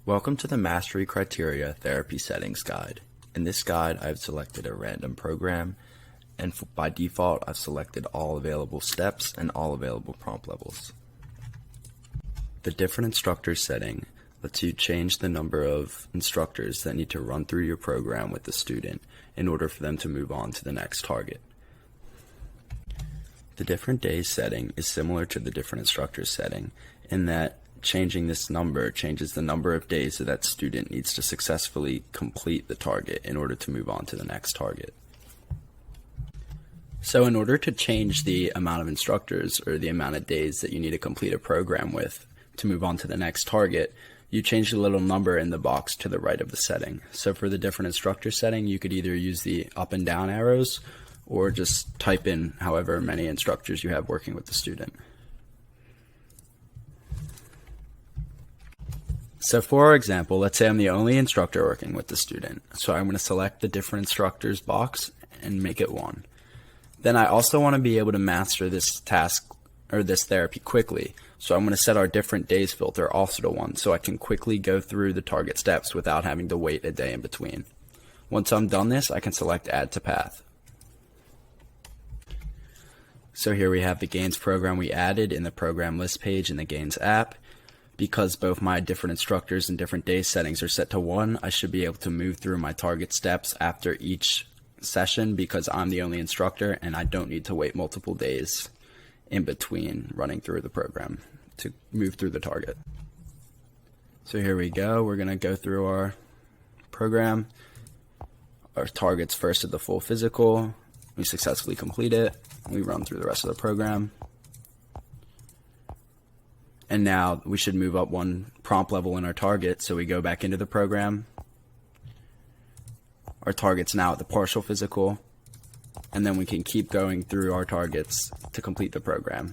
Welcome to the Mastery Criteria Therapy Settings Guide. In this guide, I've selected a random program, and by default, I've selected all available steps and all available prompt levels. The different instructors setting lets you change the number of instructors that need to run through your program with the student in order for them to move on to the next target. The different days setting is similar to the different instructors setting in that changing this number changes the number of days that that student needs to successfully complete the target in order to move on to the next target. So in order to change the amount of instructors or the amount of days that you need to complete a program with to move on to the next target, you change the little number in the box to the right of the setting. So for the different instructor setting, you could either use the up and down arrows or just type in however many instructors you have working with the student. So for our example, let's say I'm the only instructor working with the student. So I'm going to select the different instructors box and make it 1. Then I also want to be able to master this task or this therapy quickly. So I'm going to set our different days filter also to 1 so I can quickly go through the target steps without having to wait a day in between. Once I'm done this, I can select add to path. So here we have the Gains program we added in the program list page in the Gains app. Because both my different instructors and different day settings are set to 1, I should be able to move through my target steps after each session because I'm the only instructor and I don't need to wait multiple days in between running through the program to move through the target. So here we go. We're going to go through our program. Our target's first at the full physical. We successfully complete it. We run through the rest of the program. And now we should move up 1 prompt level in our target. So we go back into the program. Our target's now at the partial physical. And then we can keep going through our targets to complete the program.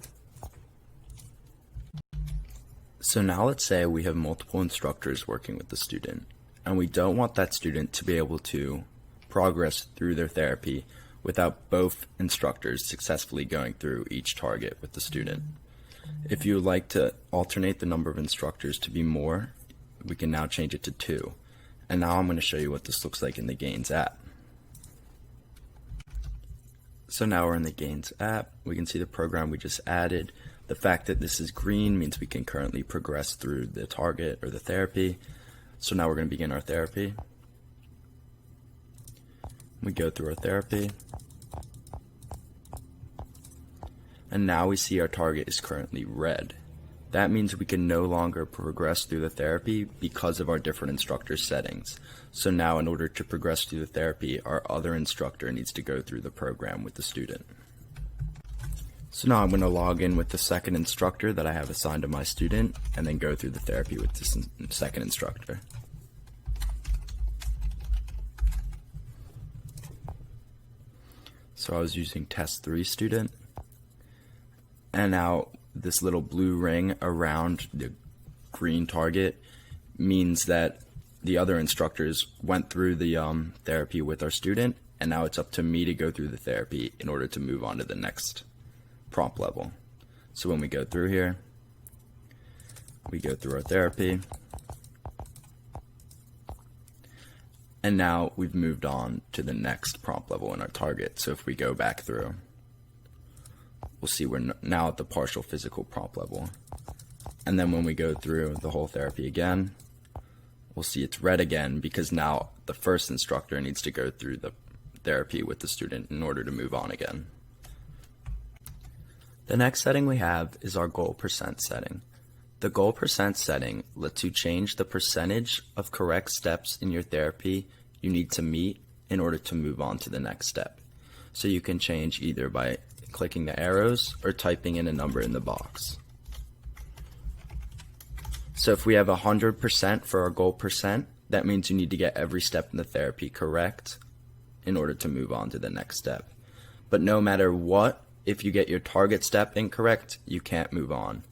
So now let's say we have multiple instructors working with the student. And we don't want that student to be able to progress through their therapy without both instructors successfully going through each target with the student. If you would like to alternate the number of instructors to be more, we can now change it to 2. And now I'm going to show you what this looks like in the Gains app. So now we're in the Gains app. We can see the program we just added. The fact that this is green means we can currently progress through the target or the therapy. So now we're going to begin our therapy. We go through our therapy. And now we see our target is currently red. That means we can no longer progress through the therapy because of our different instructor settings. So now in order to progress through the therapy, our other instructor needs to go through the program with the student. So now I'm going to log in with the second instructor that I have assigned to my student and then go through the therapy with this second instructor. So I was using test 3 student. And now this little blue ring around the green target means that the other instructors went through the therapy with our student, and now it's up to me to go through the therapy in order to move on to the next prompt level. So when we go through here, we go through our therapy, and now we've moved on to the next prompt level in our target. So if we go back through, we'll see we're now at the partial physical prompt level. And then when we go through the whole therapy again, we'll see it's red again because now the first instructor needs to go through the therapy with the student in order to move on again. The next setting we have is our goal percent setting. The goal percent setting lets you change the percentage of correct steps in your therapy you need to meet in order to move on to the next step. So you can change either by clicking the arrows or typing in a number in the box. So if we have 100% for our goal percent, that means you need to get every step in the therapy correct in order to move on to the next step. But no matter what, if you get your target step incorrect, you can't move on.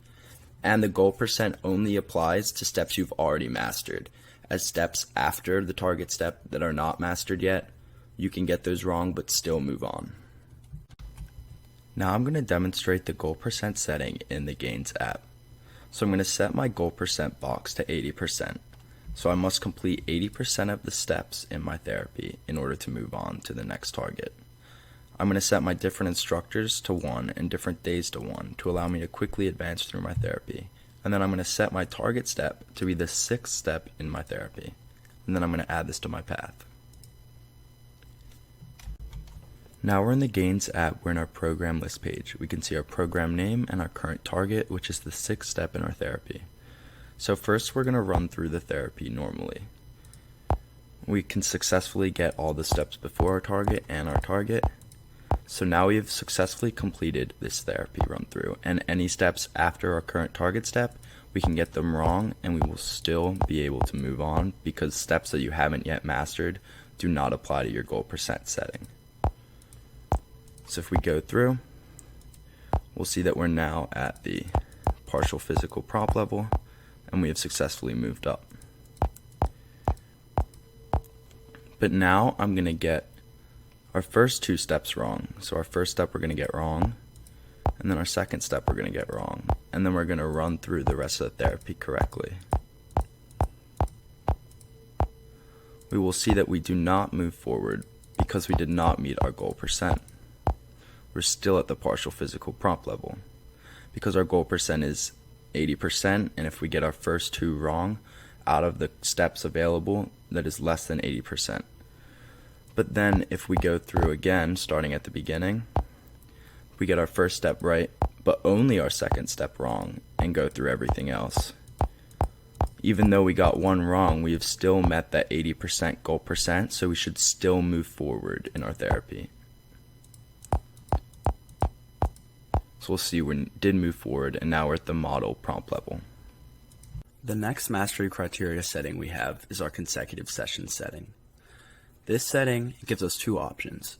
And the goal percent only applies to steps you've already mastered. As steps after the target step that are not mastered yet, you can get those wrong but still move on. Now I'm going to demonstrate the goal percent setting in the Gains app. So I'm going to set my goal percent box to 80%. So I must complete 80% of the steps in my therapy in order to move on to the next target. I'm going to set my different instructors to 1 and different days to 1 to allow me to quickly advance through my therapy. And then I'm going to set my target step to be the 6th step in my therapy. And then I'm going to add this to my path. Now we're in the Gains app. We're in our program list page. We can see our program name and our current target, which is the 6th step in our therapy. So first we're going to run through the therapy normally. We can successfully get all the steps before our target and our target. So now we have successfully completed this therapy run through, and any steps after our current target step, we can get them wrong and we will still be able to move on because steps that you haven't yet mastered do not apply to your goal percent setting. So if we go through, we'll see that we're now at the partial physical prop level and we have successfully moved up. But now I'm going to get our first 2 steps wrong. So our first step we're going to get wrong, and then our second step we're going to get wrong, and then we're going to run through the rest of the therapy correctly. We will see that we do not move forward because we did not meet our goal percent. We're still at the partial physical prop level because our goal percent is 80%, and if we get our first 2 wrong out of the steps available, that is less than 80%. But then if we go through again, starting at the beginning, we get our first step right, but only our second step wrong, and go through everything else. Even though we got 1 wrong, we have still met that 80% goal percent, so we should still move forward in our therapy. So we'll see we did move forward, and now we're at the model prompt level. The next mastery criteria setting we have is our consecutive session setting. This setting gives us 2 options,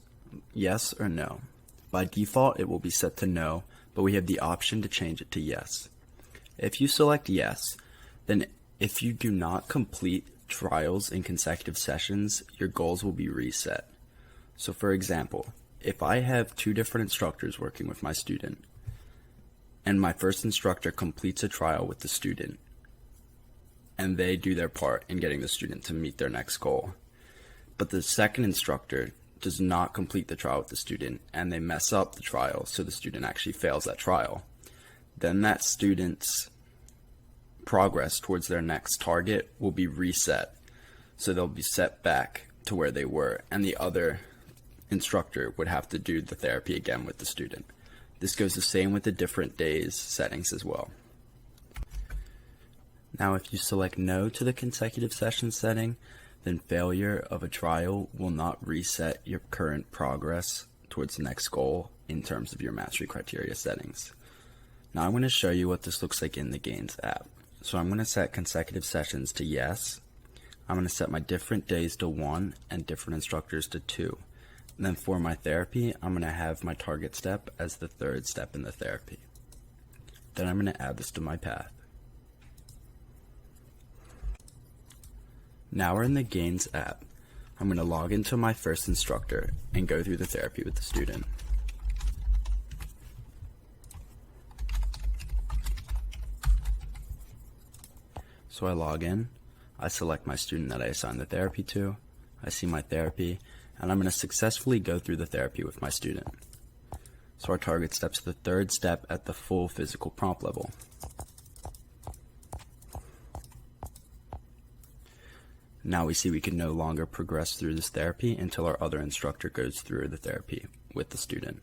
yes or no. By default, it will be set to no, but we have the option to change it to yes. If you select yes, then if you do not complete trials in consecutive sessions, your goals will be reset. So for example, if I have 2 different instructors working with my student, and my first instructor completes a trial with the student, and they do their part in getting the student to meet their next goal, but the second instructor does not complete the trial with the student and they mess up the trial so the student actually fails that trial, then that student's progress towards their next target will be reset. So they'll be set back to where they were, and the other instructor would have to do the therapy again with the student. This goes the same with the different days settings as well. Now if you select no to the consecutive session setting, then failure of a trial will not reset your current progress towards the next goal in terms of your mastery criteria settings. Now I'm going to show you what this looks like in the Gains app. So I'm going to set consecutive sessions to yes. I'm going to set my different days to 1 and different instructors to 2. And then for my therapy, I'm going to have my target step as the 3rd step in the therapy. Then I'm going to add this to my path. Now we're in the Gains app. I'm going to log into my first instructor and go through the therapy with the student. So I log in, I select my student that I assigned the therapy to, I see my therapy, and I'm going to successfully go through the therapy with my student. So our target step's the 3rd step at the full physical prompt level. Now we see we can no longer progress through this therapy until our other instructor goes through the therapy with the student.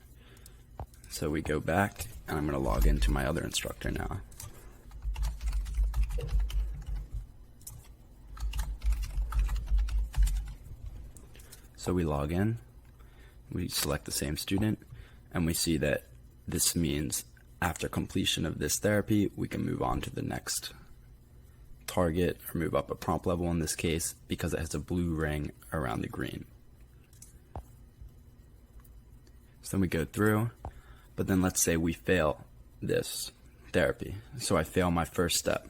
So we go back, and I'm going to log into my other instructor now. So we log in, we select the same student, and we see that this means after completion of this therapy, we can move on to the next target or move up a prompt level in this case because it has a blue ring around the green. So then we go through, but then let's say we fail this therapy. So I fail my first step.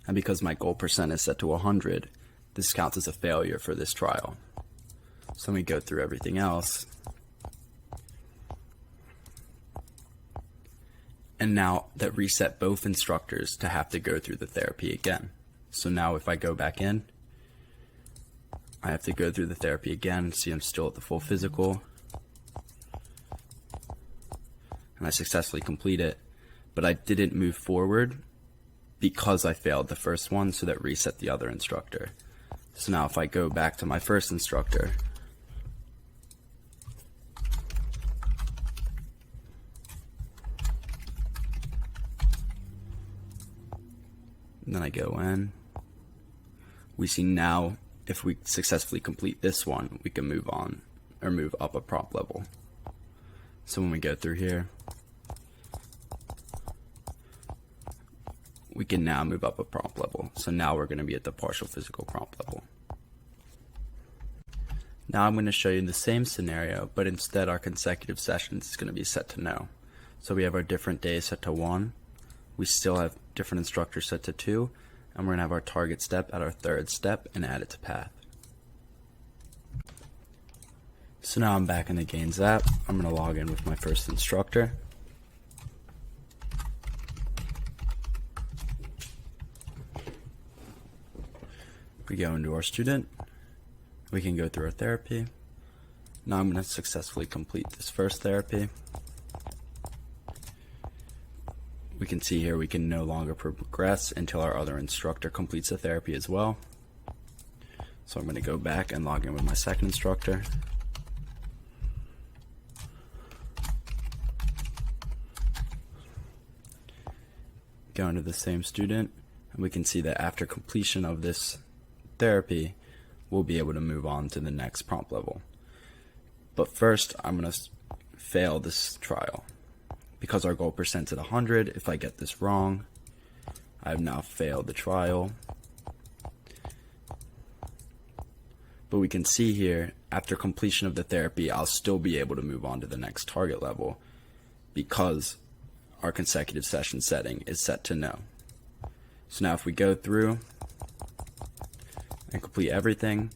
And because my goal percent is set to 100, this counts as a failure for this trial. So we go through everything else. And now that reset both instructors to have to go through the therapy again. So now if I go back in, I have to go through the therapy again. See, I'm still at the full physical. And I successfully complete it, but I didn't move forward because I failed the first one, so that reset the other instructor. So now if I go back to my first instructor, and then I go in, we see now if we successfully complete this one, we can move on or move up a prompt level. So when we go through here, we can now move up a prompt level. So now we're going to be at the partial physical prompt level. Now I'm going to show you the same scenario, but instead our consecutive sessions is going to be set to no. So we have our different days set to 1. We still have different instructors set to 2. And we're going to have our target step at our third step and add it to path. So now I'm back in the Gains app. I'm going to log in with my first instructor. We go into our student. We can go through our therapy. Now I'm going to successfully complete this first therapy. We can see here we can no longer progress until our other instructor completes the therapy as well. So I'm going to go back and log in with my second instructor. Go into the same student, and we can see that after completion of this therapy, we'll be able to move on to the next prompt level. But first, I'm going to fail this trial. Because our goal percent's at 100, if I get this wrong, I have now failed the trial. But we can see here, after completion of the therapy, I'll still be able to move on to the next target level because our consecutive session setting is set to no. So now if we go through and complete everything,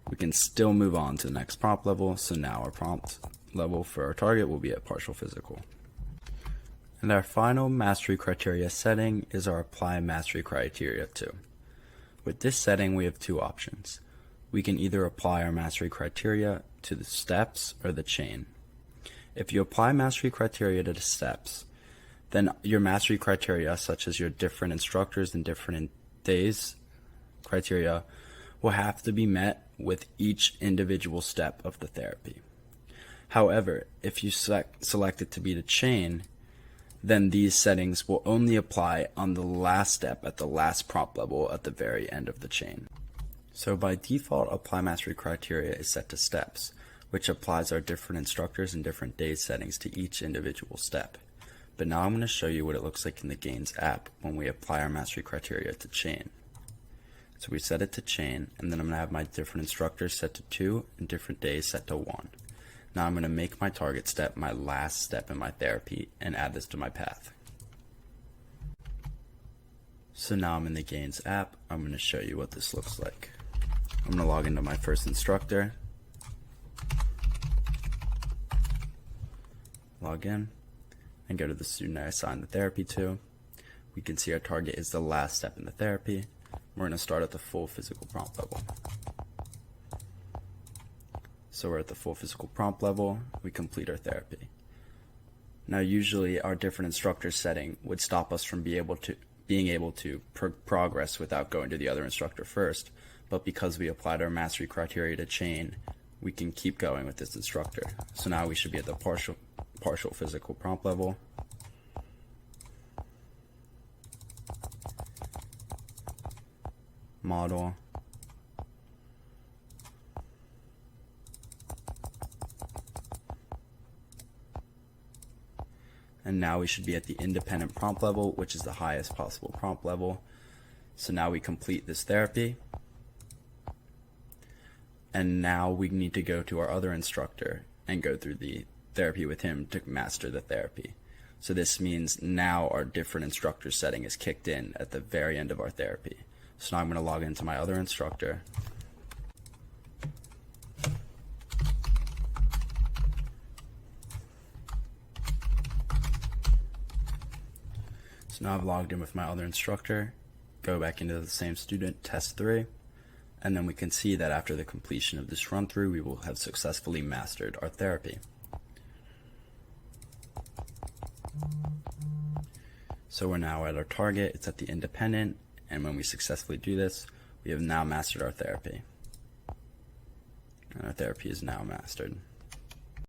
we can still move on to the next prompt level. So now our prompt level for our target will be at partial physical. And our final mastery criteria setting is our apply mastery criteria 2. With this setting, we have two options. We can either apply our mastery criteria to the steps or the chain. If you apply mastery criteria to the steps, then your mastery criteria, such as your different instructors and different days criteria, will have to be met with each individual step of the therapy. However, if you select it to be the chain, then these settings will only apply on the last step at the last prompt level at the very end of the chain. So by default, apply mastery criteria is set to steps, which applies our different instructors and different days settings to each individual step. But now I'm going to show you what it looks like in the Gains app when we apply our mastery criteria to chain. So we set it to chain, and then I'm going to have my different instructors set to 2 and different days set to 1. Now I'm going to make my target step my last step in my therapy and add this to my path. So now I'm in the Gains app. I'm going to show you what this looks like. I'm going to log into my first instructor. Log in and go to the student I assigned the therapy to. We can see our target is the last step in the therapy. We're going to start at the full physical prompt level. So we're at the full physical prompt level, we complete our therapy. Now usually our different instructor setting would stop us from being able to progress without going to the other instructor first, but because we applied our mastery criteria to chain, we can keep going with this instructor. So now we should be at the partial physical prompt level. Model. And now we should be at the independent prompt level, which is the highest possible prompt level. So now we complete this therapy. And now we need to go to our other instructor and go through the therapy with him to master the therapy. So this means now our different instructor setting is kicked in at the very end of our therapy. So now I'm going to log into my other instructor. So now I've logged in with my other instructor, go back into the same student, test 3, and then we can see that after the completion of this run through, we will have successfully mastered our therapy. So we're now at our target, it's at the independent, and when we successfully do this, we have now mastered our therapy. And our therapy is now mastered.